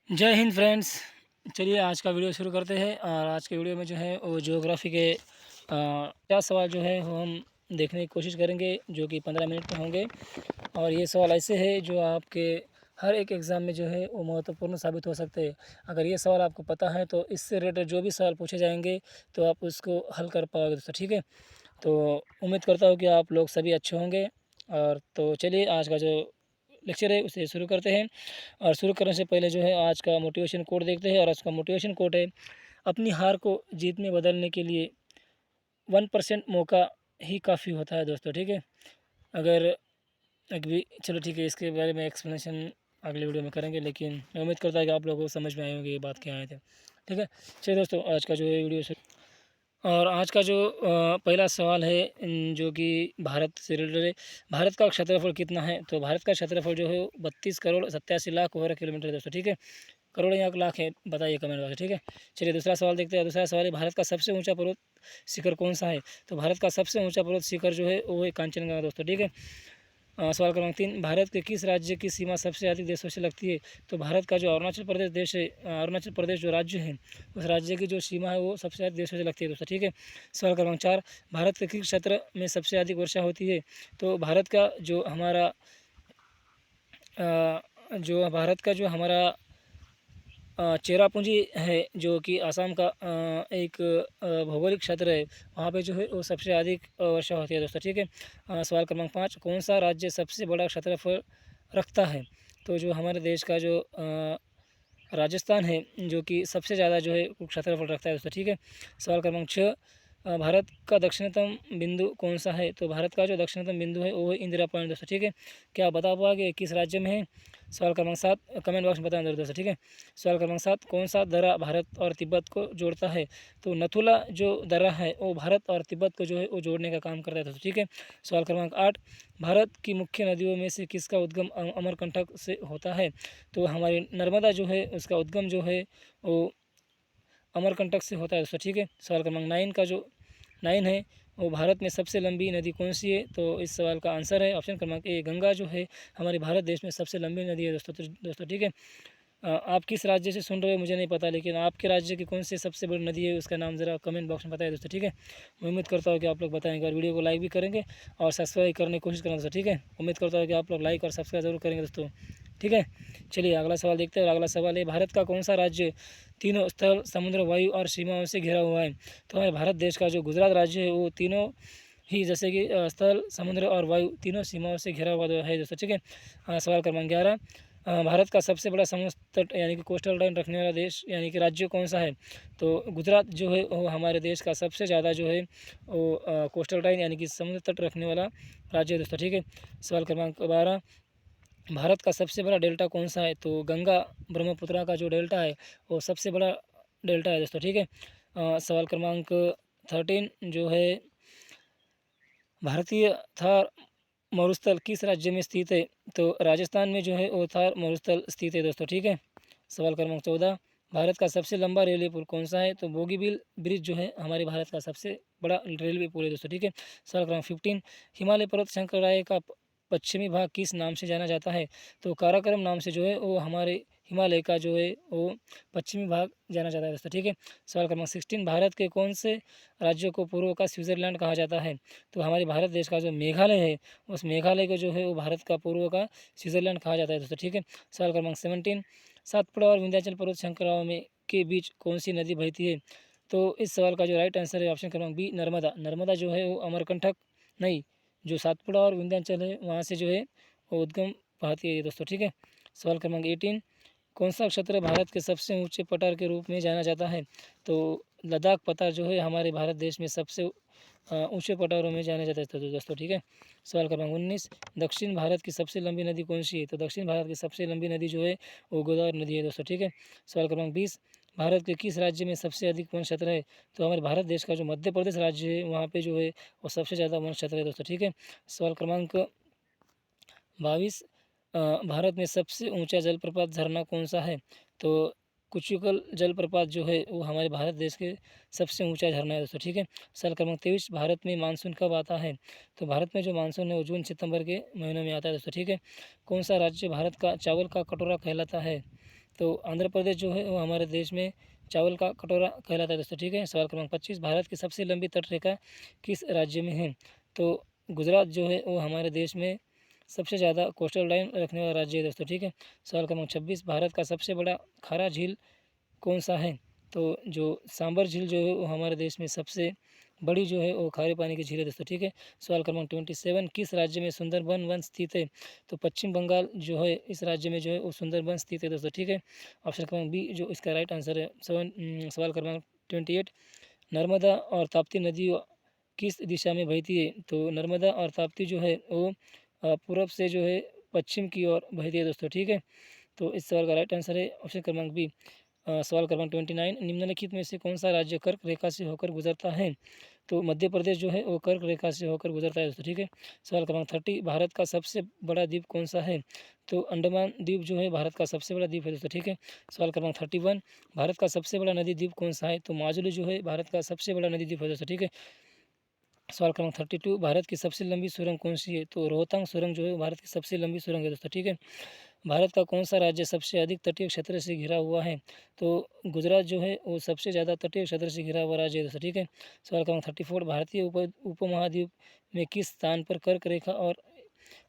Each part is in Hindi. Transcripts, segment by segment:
जय हिंद फ्रेंड्स। चलिए आज का वीडियो शुरू करते हैं और आज के वीडियो में जो है वो ज्योग्राफी के 50 सवाल जो है वो हम देखने की कोशिश करेंगे जो कि 15 मिनट में होंगे। और ये सवाल ऐसे हैं जो आपके हर एक एग्ज़ाम में जो है वो महत्वपूर्ण साबित हो सकते हैं। अगर ये सवाल आपको पता है तो इससे रिलेटेड जो भी सवाल पूछे जाएंगे तो आप उसको हल कर पाओगे दोस्तों, ठीक है। तो उम्मीद करता हूँ कि आप लोग सभी अच्छे होंगे। और तो चलिए आज का जो लेक्चर है उसे शुरू करते हैं। और शुरू करने से पहले जो है आज का मोटिवेशन कोट देखते हैं। और आज का मोटिवेशन कोट है, अपनी हार को जीत में बदलने के लिए 1% मौका ही काफ़ी होता है दोस्तों, ठीक है। अगर अभी चलो ठीक है, इसके बारे में एक्सप्लेनेशन अगले वीडियो में करेंगे, लेकिन मैं उम्मीद करता हूँ कि आप लोगों को समझ में आए होंगे ये बात क्या आए थे, ठीक है। चलिए दोस्तों आज का जो है वीडियो से और आज का जो पहला सवाल है जो कि भारत से रिलेटेड है। भारत का क्षेत्रफल कितना है? तो भारत का क्षेत्रफल जो है 32 करोड़ 87 लाख वर्ग किलोमीटर है दोस्तों, ठीक है। करोड़ या लाख है, बताइए कमेंट बॉक्स में, ठीक है। चलिए दूसरा सवाल देखते हैं। दूसरा सवाल है, भारत का सबसे ऊंचा पर्वत शिखर कौन सा है? तो भारत का सबसे ऊंचा पर्वत शिखर जो है वो है कांचनजंगा दोस्तों, ठीक है। सवाल क्रमांक 3, भारत के किस राज्य की सीमा सबसे अधिक देशों से लगती है? तो भारत का जो अरुणाचल प्रदेश देश है, अरुणाचल प्रदेश जो राज्य है, उस राज्य की जो सीमा है वो सबसे अधिक देशों से लगती है दोस्तों, ठीक है। सवाल क्रमांक 4, भारत के किस क्षेत्र में सबसे अधिक वर्षा होती है? तो भारत का जो हमारा चेरापूंजी है जो कि असम का एक भौगोलिक क्षेत्र है, वहाँ पे जो है वो सबसे अधिक वर्षा होती है दोस्तों, ठीक है। सवाल क्रमांक 5, कौन सा राज्य सबसे बड़ा क्षेत्रफल रखता है? तो जो हमारे देश का जो राजस्थान है जो कि सबसे ज़्यादा जो है वो क्षेत्रफल रखता है दोस्तों, ठीक है। सवाल क्रमांक 6, भारत का दक्षिणतम बिंदु कौन सा है? तो भारत का जो दक्षिणतम बिंदु है वो है इंदिरा पॉइंट दोस्तों, ठीक है। क्या आप बता पाओगे किस राज्य में है? सवाल क्रमांक 7, कमेंट बॉक्स में बताना दोस्तों, ठीक है। सवाल क्रमांक 7, कौन सा दर्रा भारत और तिब्बत को जोड़ता है? तो नथुला जो दर्रा है वो भारत और तिब्बत को जो है वो जोड़ने का काम करता है दोस्तों, ठीक है। सवाल क्रमांक 8, भारत की मुख्य नदियों में से किसका उद्गम अमरकंटक से होता है? तो हमारी नर्मदा जो है उसका उद्गम जो है वो अमरकंटक से होता है दोस्तों, ठीक है। सवाल क्रमांक 9 है, वो भारत में सबसे लंबी नदी कौन सी है? तो इस सवाल का आंसर है ऑप्शन क्रमांक ए, गंगा जो है हमारे भारत देश में सबसे लंबी नदी है दोस्तों, ठीक है। आप किस राज्य से सुन रहे हो मुझे नहीं पता, लेकिन आपके राज्य की कौन सी सबसे बड़ी नदी है उसका नाम ज़रा कमेंट बॉक्स में बताइए दोस्तों, ठीक है। मैं उम्मीद करता हूँ कि आप लोग बताएंगे और वीडियो को लाइक भी करेंगे और सब्सक्राइब करने की कोशिश करेंगे दोस्तों, ठीक है। उम्मीद करता हूँ कि आप लोग लाइक और सब्सक्राइब जरूर करेंगे दोस्तों, ठीक है। चलिए अगला सवाल देखते हैं। और अगला सवाल है, भारत का कौन सा राज्य तीनों स्थल, समुद्र, वायु और सीमाओं से घिरा हुआ है? तो हमारे भारत देश का जो गुजरात राज्य है वो तीनों ही जैसे कि स्थल, समुद्र और वायु तीनों सीमाओं से घिरा हुआ है दोस्तों, ठीक है। सवाल क्रमांक 11, भारत का सबसे बड़ा समुद्र तट यानी कि कोस्टल लाइन रखने वाला देश यानी कि राज्य कौन सा है? तो गुजरात जो है वो हमारे देश का सबसे ज़्यादा जो है वो कोस्टल लाइन यानी कि समुद्र तट रखने वाला राज्य है दोस्तों, ठीक है। सवाल क्रमांक 12, भारत का सबसे बड़ा डेल्टा कौन सा है? तो गंगा ब्रह्मपुत्रा का जो डेल्टा है वो सबसे बड़ा डेल्टा है दोस्तों, ठीक है। सवाल क्रमांक 13 जो है, भारतीय थार मरुस्थल किस राज्य में स्थित है? तो राजस्थान में जो है वो थार मरुस्थल स्थित है दोस्तों, ठीक है। सवाल क्रमांक 14, भारत का सबसे लंबा रेलवे पुल कौन सा है? तो बोगीबील ब्रिज जो है हमारे भारत का सबसे बड़ा रेलवे पुल है दोस्तों, ठीक है। सवाल क्रमांक 15, हिमालय पर्वत श्रृंखला का पश्चिमी भाग किस नाम से जाना जाता है? तो काराकोरम नाम से जो है वो हमारे हिमालय का जो है वो पश्चिमी भाग जाना जाता है दोस्तों, ठीक है। सवाल क्रमांक 16, भारत के कौन से राज्य को पूर्व का स्विट्जरलैंड कहा जाता है? तो हमारे भारत देश का जो मेघालय है उस मेघालय को जो है वो भारत का पूर्व का स्विट्जरलैंड कहा जाता है दोस्तों, ठीक है। सवाल क्रमांक 17, सातपुड़ा और विंध्याचल पर्वत श्रृंखलाओं में के बीच कौन सी नदी बहती है? तो इस सवाल का जो राइट आंसर है ऑप्शन क्रमांक बी, नर्मदा। नर्मदा जो है वो अमरकंटक नहीं, जो सातपुड़ा और विंध्याचल है वहाँ से जो है वो उद्गम पाती है दोस्तों, ठीक है। सवाल क्रमांक 18, कौन सा क्षेत्र भारत के सबसे ऊंचे पठार के रूप में जाना जाता है? तो लद्दाख पठार जो है हमारे भारत देश में सबसे ऊंचे पठारों में जाने जाता है दोस्तों, ठीक है। सवाल क्रमांक 19, दक्षिण भारत की सबसे लंबी नदी कौन सी है? तो दक्षिण भारत की सबसे लंबी नदी जो है वो गोदावरी नदी है दोस्तों, ठीक है। सवाल क्रमांक 20, भारत के किस राज्य में सबसे अधिक वन क्षेत्र है? तो हमारे भारत देश का जो मध्य प्रदेश राज्य है वहाँ पे जो है वो सबसे ज़्यादा वन क्षेत्र है दोस्तों, ठीक है। सवाल क्रमांक 22, भारत में सबसे ऊंचा जलप्रपात झरना कौन सा है? तो कुचिकल जलप्रपात जो है वो हमारे भारत देश के सबसे ऊंचा झरना है दोस्तों, ठीक है। सवाल क्रमांक 23, भारत में मानसून कब आता है? तो भारत में जो मानसून है वो जून सितंबर के महीनों में आता है दोस्तों, ठीक है। कौन सा राज्य भारत का चावल का कटोरा कहलाता है? तो आंध्र प्रदेश जो है वो हमारे देश में चावल का कटोरा कहलाता है दोस्तों, ठीक है। सवाल क्रमांक 25, भारत की सबसे लंबी तटरेखा किस राज्य में है? तो गुजरात जो है वो हमारे देश में सबसे ज़्यादा कोस्टल लाइन रखने वाला राज्य है दोस्तों, ठीक है। सवाल क्रमांक 26, भारत का सबसे बड़ा खारा झील कौन सा है? तो जो सांबर झील जो है वो हमारे देश में सबसे बड़ी जो है वो खारे पानी की झील है दोस्तों, ठीक है। सवाल क्रमांक 27, किस राज्य में सुंदरबन वन स्थित है? तो पश्चिम बंगाल जो है इस राज्य में जो है वो सुंदरबन स्थित है दोस्तों, ठीक है। ऑप्शन क्रमांक बी जो इसका राइट आंसर है। सवाल क्रमांक 28, नर्मदा और ताप्ती नदी किस दिशा में बहती है? तो नर्मदा और ताप्ती जो है वो पूरब से जो है पश्चिम की ओर बहती है दोस्तों, ठीक है। तो इस सवाल का राइट आंसर है ऑप्शन क्रमांक बी। सवाल क्रमांक 29, निम्नलिखित में से कौन सा राज्य कर्क रेखा से होकर गुजरता है? तो मध्य प्रदेश जो है वो कर्क रेखा से होकर गुजरता है दोस्तों, ठीक है। सवाल क्रमांक 30, भारत का सबसे बड़ा द्वीप कौन सा है? तो अंडमान द्वीप जो है भारत का सबसे बड़ा द्वीप है दोस्तों, ठीक है। सवाल क्रमांक 31, भारत का सबसे बड़ा नदी द्वीप कौन सा है? तो माजुली जो है भारत का सबसे बड़ा नदी द्वीप है दोस्तों, ठीक है। सवाल क्रमांक 32, भारत की सबसे लंबी सुरंग कौन सी है? तो रोहतांग सुरंग जो है भारत की सबसे लंबी सुरंग है दोस्तों, ठीक है। भारत का कौन सा राज्य सबसे अधिक तटीय क्षेत्र से घिरा हुआ है? तो गुजरात जो है वो सबसे ज़्यादा तटीय क्षेत्र से घिरा हुआ राज्य है दोस्तों, ठीक है। सवाल क्रमांक 34, भारतीय उपमहाद्वीप में किस स्थान पर कर्क रेखा और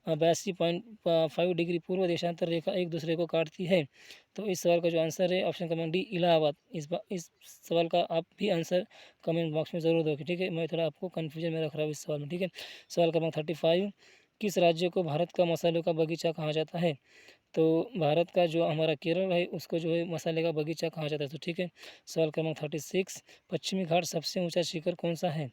82.5 डिग्री पूर्व देशांतर रेखा एक दूसरे को काटती है? तो इस सवाल का जो आंसर है ऑप्शन क्रमांक डी, इलाहाबाद। इस सवाल का आप भी आंसर कमेंट बॉक्स में ज़रूर दोगे, ठीक है। मैं थोड़ा आपको कन्फ्यूजन में रख रहा हूँ इस सवाल में, ठीक है। सवाल क्रमांक 35, किस राज्य को भारत का मसालों का बगीचा कहा जाता है? तो भारत का जो हमारा केरल है उसको जो है मसाले का बगीचा कहा जाता है, तो ठीक है। सवाल क्रमांक 36, पश्चिमी घाट सबसे ऊंचा शिखर कौन सा है?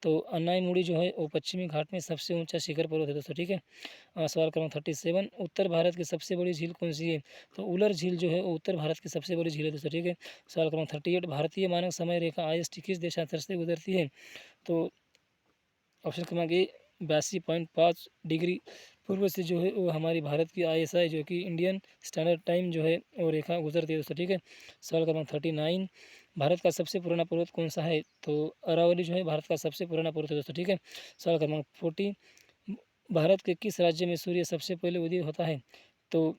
तो अन्नाईमुड़ी जो है वो पश्चिमी घाट में सबसे ऊंचा शिखर पर्वत है दोस्तों, ठीक है। सवाल क्रमांक 37, उत्तर भारत की सबसे बड़ी झील कौन सी है? तो उलर झील जो है वो उत्तर भारत की सबसे बड़ी झील है दोस्तों, ठीक है। सवाल क्रमांक 38, भारतीय मानक समय रेखा IST किस देशांतर से गुजरती है? तो ऑप्शन क्रमांक ए, 82.5 डिग्री पूर्व से जो है वो हमारी भारत की ISI जो कि इंडियन स्टैंडर्ड टाइम जो है वो रेखा गुजरती है दोस्तों, ठीक है। सवाल क्रमांक 39, भारत का सबसे पुराना पर्वत कौन सा है? तो अरावली जो है भारत का सबसे पुराना पर्वत है दोस्तों, ठीक है। सवाल क्रमांक 40, भारत के किस राज्य में सूर्य सबसे पहले उदय होता है? तो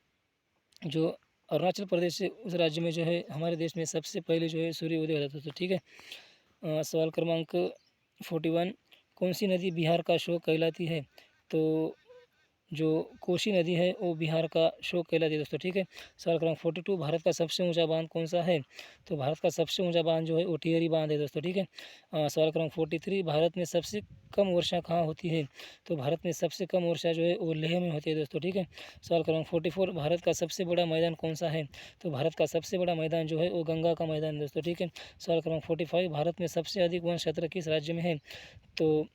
जो अरुणाचल प्रदेश है उस राज्य में जो है हमारे देश में सबसे पहले जो है सूर्य उदय होता है दोस्तों, ठीक है। सवाल क्रमांक 41, कौन सी नदी बिहार का शोक कहलाती है? तो जो कोसी नदी है वो बिहार का शोक कहलाती है दोस्तों, ठीक है। सवाल क्रमांक 42, भारत का सबसे ऊंचा बांध कौन सा है? तो भारत का सबसे ऊंचा बांध जो है वो टिहरी बांध है दोस्तों, ठीक है। सवाल क्रमांक 43, भारत में सबसे कम वर्षा कहाँ होती है? तो भारत में सबसे कम वर्षा जो है वो लेह में होती है दोस्तों, ठीक है। सवाल क्रमांक 44, भारत का सबसे बड़ा मैदान कौन सा है? तो भारत का सबसे बड़ा मैदान जो है वो गंगा का मैदान है दोस्तों, ठीक है। सवाल क्रमांक 45, भारत में सबसे अधिक वन क्षेत्र किस राज्य में है? तो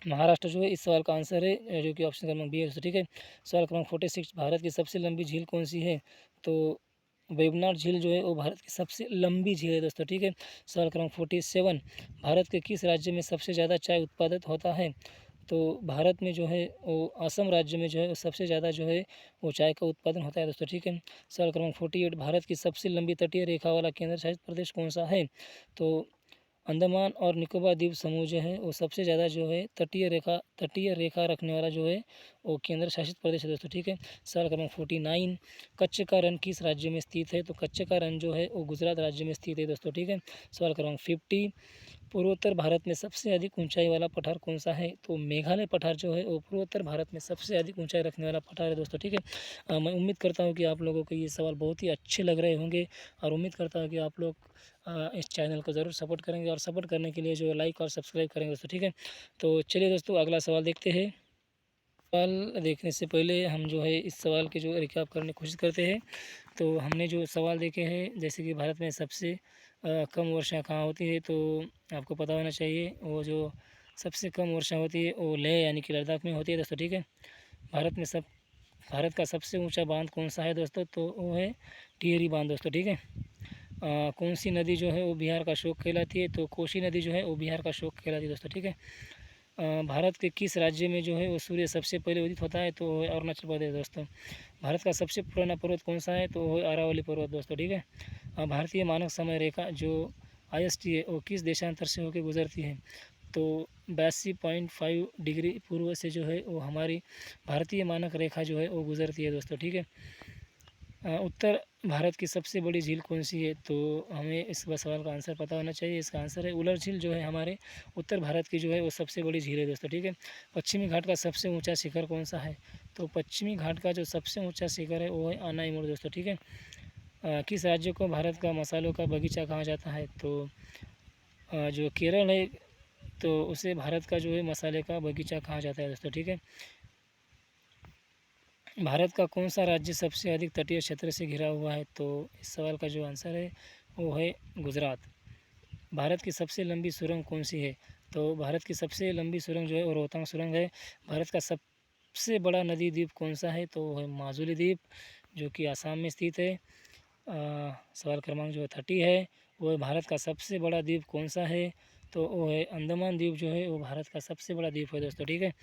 महाराष्ट्र जो है इस सवाल का आंसर है, जो कि ऑप्शन क्रमांक बी है दोस्तों, ठीक है। सवाल क्रमांक 46, भारत की सबसे लंबी झील कौन सी है? तो वेबनाड झील जो है वो भारत की सबसे लंबी झील है दोस्तों, ठीक है। सवाल क्रमांक 47, भारत के किस राज्य में सबसे ज़्यादा चाय उत्पादित होता है? तो भारत में जो है वो असम राज्य में जो है वो सबसे ज़्यादा जो है वो चाय का उत्पादन होता है दोस्तों, ठीक है। सवाल क्रमांक 48, भारत की सबसे लंबी तटीय रेखा वाला केंद्र शासित प्रदेश कौन सा है? तो अंडमान और निकोबार द्वीप समूह जो है वो सबसे ज़्यादा जो है तटीय रेखा रखने वाला जो है वो केंद्र शासित प्रदेश है दोस्तों, ठीक है। सवाल क्रमांक 49, कच्छ का रण किस राज्य में स्थित है? तो कच्छ का रण जो है वो गुजरात राज्य में स्थित है दोस्तों, ठीक है। सवाल क्रमांक 50, पूर्वोत्तर भारत में सबसे अधिक ऊंचाई वाला पठार कौन सा है? तो मेघालय पठार जो है वो पूर्वोत्तर भारत में सबसे अधिक ऊंचाई रखने वाला पठार है दोस्तों, ठीक है। मैं उम्मीद करता हूँ कि आप लोगों को ये सवाल बहुत ही अच्छे लग रहे होंगे और उम्मीद करता हूँ कि आप लोग इस चैनल को ज़रूर सपोर्ट करेंगे और सपोर्ट करने के लिए जो लाइक और सब्सक्राइब करेंगे दोस्तों, ठीक है। तो चलिए दोस्तों अगला सवाल देखते हैं। सवाल देखने से पहले हम जो है इस सवाल की जो रिकैप करने की कोशिश करते हैं। तो हमने जो सवाल देखे हैं जैसे कि भारत में सबसे कम वर्षा कहाँ होती है, तो आपको पता होना चाहिए वो जो सबसे कम वर्षा होती है वो लेह यानी कि लद्दाख में होती है दोस्तों, ठीक है। भारत में सब भारत का सबसे ऊंचा बांध कौन सा है दोस्तों? तो वो है टिहरी बांध दोस्तों, ठीक है। कौन सी नदी जो है वो बिहार का शोक कहलाती है? तो कोसी नदी जो है वो बिहार का शोक कहलाती है दोस्तों, ठीक है। भारत के किस राज्य में जो है वो सूर्य सबसे पहले उदित होता है? तो वो है अरुणाचल प्रदेश दोस्तों। भारत का सबसे पुराना पर्वत कौन सा है? तो वो है अरावली पर्वत दोस्तों, ठीक है। भारतीय मानक समय रेखा जो IST है वो किस देशांतर से होकर गुजरती है? तो 82.5 डिग्री पूर्व से जो है वो हमारी भारतीय मानक रेखा जो है वो गुजरती है दोस्तों, ठीक है। उत्तर भारत की सबसे बड़ी झील कौन सी है? तो हमें इस सवाल का आंसर पता होना चाहिए। इसका आंसर है उलर झील, जो है हमारे उत्तर भारत की जो है वो सबसे बड़ी झील है दोस्तों, ठीक है। पश्चिमी घाट का सबसे ऊंचा शिखर कौन सा है? तो पश्चिमी घाट का जो सबसे ऊंचा शिखर है वो है अनाईमुर दोस्तों, ठीक है। किस राज्य को भारत का मसालों का बगीचा कहा जाता है? तो जो केरल है, तो उसे भारत का जो है मसाले का बगीचा कहा जाता है दोस्तों, ठीक है। भारत का कौन सा राज्य सबसे अधिक तटीय क्षेत्र से घिरा हुआ है? तो इस सवाल का जो आंसर है वो है गुजरात। भारत की सबसे लंबी सुरंग कौन सी है? तो भारत की सबसे लंबी सुरंग जो है वो रोहतांग सुरंग है। भारत का सबसे बड़ा नदी द्वीप कौन सा है? तो वो है माजुली द्वीप, जो कि आसाम में स्थित है। सवाल क्रमांक जो है 30 है, वो है भारत का सबसे बड़ा द्वीप कौन सा है? तो वो है अंडमान द्वीप, जो है वो भारत का सबसे बड़ा द्वीप है दोस्तों, ठीक है।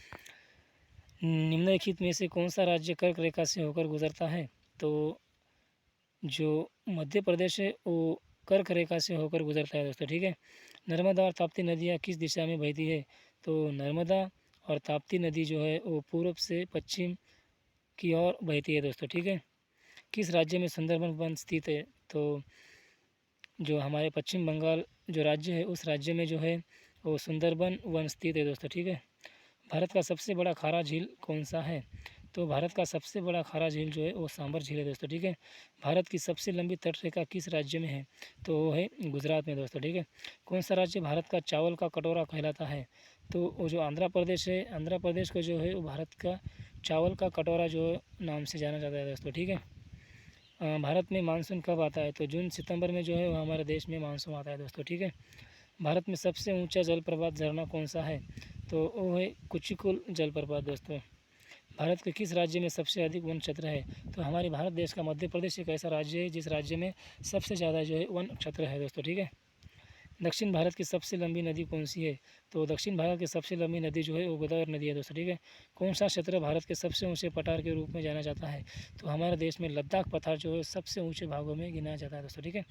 निम्नलिखित में से कौन सा राज्य कर्क रेखा से होकर गुजरता है? तो जो मध्य प्रदेश है वो कर्क रेखा से होकर गुजरता है दोस्तों, ठीक है। नर्मदा और ताप्ती नदियाँ किस दिशा में बहती है? तो नर्मदा और ताप्ती नदी जो है वो पूर्व से पश्चिम की ओर बहती है दोस्तों, ठीक है। किस राज्य में सुंदरबन वन स्थित है? तो जो हमारे पश्चिम बंगाल जो राज्य है उस राज्य में जो है वो सुंदरबन वन स्थित है दोस्तों, ठीक है। भारत का सबसे बड़ा खारा झील कौन सा है? तो भारत का सबसे बड़ा खारा झील जो है वो सांबर झील है दोस्तों, ठीक है। भारत की सबसे लंबी तटरेखा किस राज्य में है? तो वो है गुजरात में दोस्तों, ठीक है। कौन सा राज्य भारत का चावल का कटोरा कहलाता है? तो वो जो आंध्र प्रदेश है, आंध्र प्रदेश को जो है वो भारत का चावल का कटोरा जो नाम से जाना जाता है दोस्तों, ठीक है। भारत में मानसून कब आता है? तो जून सितंबर में जो है वो हमारे देश में मानसून आता है दोस्तों, ठीक है। भारत में सबसे ऊंचा जलप्रपात झरना कौन सा है? तो वो है कुचिकुल जलप्रपात दोस्तों। भारत के किस राज्य में सबसे अधिक वन क्षेत्र है? तो हमारे भारत देश का मध्य प्रदेश एक ऐसा राज्य है जिस राज्य में सबसे ज़्यादा जो है वन क्षेत्र है दोस्तों, ठीक है। दक्षिण भारत की सबसे लंबी नदी कौन सी है? तो दक्षिण भारत की सबसे लंबी नदी जो है वो गोदावरी नदी है दोस्तों, ठीक है। कौन सा क्षेत्र भारत के सबसे ऊंचे पठार के रूप में जाना जाता है? तो हमारे देश में लद्दाख पठार जो है सबसे ऊंचे भागों में गिना जाता है दोस्तों, ठीक है।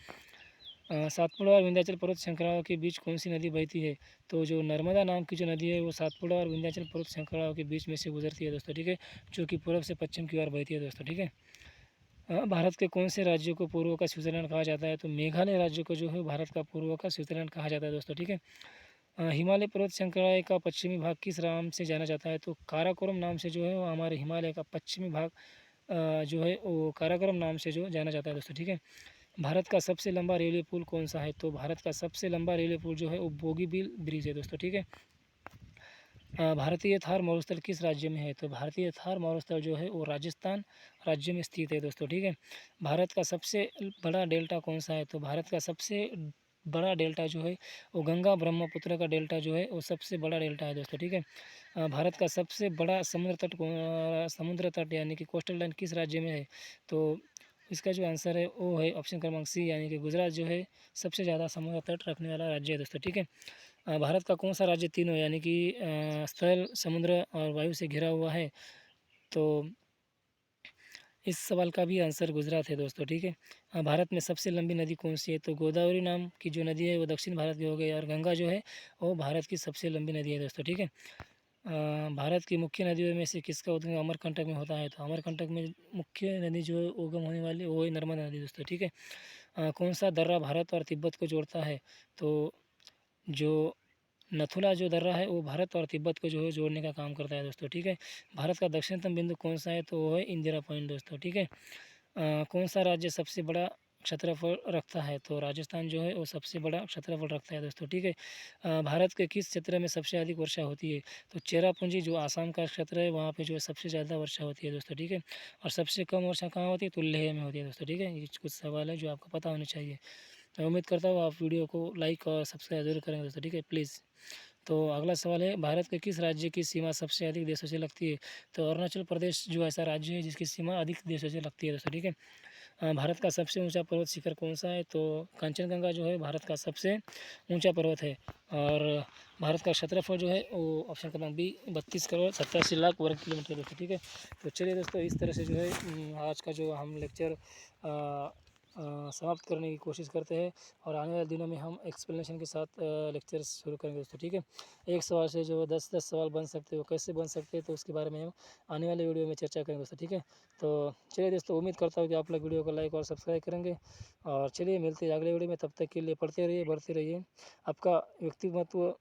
सातपुड़ा और विंध्याचल पर्वत श्रृंखलाओं के बीच कौन सी नदी बहती है? तो जो नर्मदा नाम की जो नदी है वो सातपुड़ा और विंध्याचल पर्वत श्रृंखलाओं के बीच में से गुजरती है दोस्तों, ठीक है, जो कि पूर्व से पश्चिम की ओर बहती है दोस्तों, ठीक है। भारत के कौन से राज्यों को पूर्व का स्विट्जरलैंड कहा जाता है? तो मेघालय राज्य को जो है भारत का पूर्व का स्विट्जरलैंड कहा जाता है दोस्तों, ठीक है। हिमालय पर्वत श्रृंखला का पश्चिमी भाग किस नाम से जाना जाता है? तो काराकोरम नाम से जो है वो हमारे हिमालय का पश्चिमी भाग जो है वो काराकोरम नाम से जो जाना जाता है दोस्तों, ठीक है। भारत का सबसे लंबा रेलवे पुल कौन सा है? तो भारत का सबसे लंबा रेलवे पुल जो है वो बोगीबील ब्रिज है दोस्तों, ठीक है। भारतीय थार मरुस्थल किस राज्य में है? तो भारतीय थार मरुस्थल जो है वो राजस्थान राज्य में स्थित है दोस्तों, ठीक है। भारत का सबसे बड़ा डेल्टा कौन सा है? तो भारत का सबसे बड़ा डेल्टा जो है वो गंगा ब्रह्मपुत्र का डेल्टा जो है वो सबसे बड़ा डेल्टा है दोस्तों, ठीक है। भारत का सबसे बड़ा समुद्र तट यानी कि कोस्टल लाइन किस राज्य में है? तो इसका जो आंसर है वो है ऑप्शन क्रमांक सी, यानी कि गुजरात जो है सबसे ज़्यादा समुद्र तट रखने वाला राज्य है दोस्तों, ठीक है। भारत का कौन सा राज्य तीनों यानी कि स्थल, समुद्र और वायु से घिरा हुआ है? तो इस सवाल का भी आंसर गुजरात है दोस्तों, ठीक है। भारत में सबसे लंबी नदी कौन सी है? तो गोदावरी नाम की जो नदी है वो दक्षिण भारत की हो गई, और गंगा जो है वो भारत की सबसे लंबी नदी है दोस्तों, ठीक है। भारत की मुख्य नदियों में से किसका उद्गम अमरकंटक में होता है? तो अमरकंटक में मुख्य नदी जो है उगम होने वाली वो है नर्मदा नदी दोस्तों, ठीक है। कौन सा दर्रा भारत और तिब्बत को जोड़ता है? तो जो नथुला जो दर्रा है वो भारत और तिब्बत को जो है जोड़ने का काम करता है दोस्तों, ठीक है। भारत का दक्षिणतम बिंदु कौन सा है? तो वो है इंदिरा पॉइंट दोस्तों, ठीक है। कौन सा राज्य सबसे बड़ा क्षेत्रफल रखता है? तो राजस्थान जो है वो सबसे बड़ा क्षेत्रफल रखता है दोस्तों, ठीक है। भारत के किस क्षेत्र में सबसे अधिक वर्षा होती है? तो चेरापूंजी जो आसाम का क्षेत्र है वहाँ पे जो है सबसे ज़्यादा वर्षा होती है दोस्तों, ठीक है। और सबसे कम वर्षा कहाँ होती है? तो लेह में होती है दोस्तों, ठीक है। ये कुछ सवाल है जो आपको पता होने चाहिए। मैं उम्मीद करता हूँ आप वीडियो को लाइक और सब्सक्राइब जरूर करेंगे दोस्तों, ठीक है, प्लीज़। तो अगला सवाल है, भारत के किस राज्य की सीमा सबसे अधिक देशों से लगती है? तो अरुणाचल प्रदेश जो ऐसा राज्य है जिसकी सीमा अधिक देशों से लगती है दोस्तों, ठीक है। भारत का सबसे ऊंचा पर्वत शिखर कौन सा है? तो कंचनजंगा जो है भारत का सबसे ऊंचा पर्वत है। और भारत का क्षेत्रफल जो है वो ऑप्शन क्रमांक बी 32 करोड़ 87 लाख वर्ग किलोमीटर है दोस्तों, ठीक है। तो चलिए दोस्तों, इस तरह से जो है आज का जो हम लेक्चर समाप्त करने की कोशिश करते हैं और आने वाले दिनों में हम एक्सप्लेनेशन के साथ लेक्चर शुरू करेंगे दोस्तों, ठीक है। एक सवाल से जो 10-10 सवाल बन सकते हैं, वो कैसे बन सकते हैं तो उसके बारे में हम आने वाले वीडियो में चर्चा करेंगे दोस्तों, ठीक है। तो चलिए दोस्तों, उम्मीद करता हूँ कि आप लोग वीडियो को लाइक और सब्सक्राइब करेंगे और चलिए मिलते हैं अगले वीडियो में। तब तक के लिए पढ़ते रहिए, बढ़ते रहिए, आपका व्यक्तिमत्व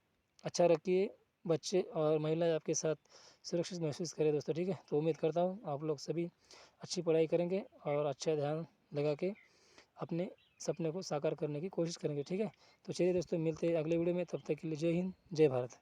अच्छा रखिए, बच्चे और महिलाएं आपके साथ सुरक्षित महसूस करें दोस्तों, ठीक है। तो उम्मीद करता हूँ आप लोग सभी अच्छी पढ़ाई करेंगे और अच्छा ध्यान लगा के अपने सपने को साकार करने की कोशिश करेंगे, ठीक है। तो चलिए दोस्तों, मिलते हैं अगले वीडियो में, तब तक के लिए जय हिंद, जय भारत।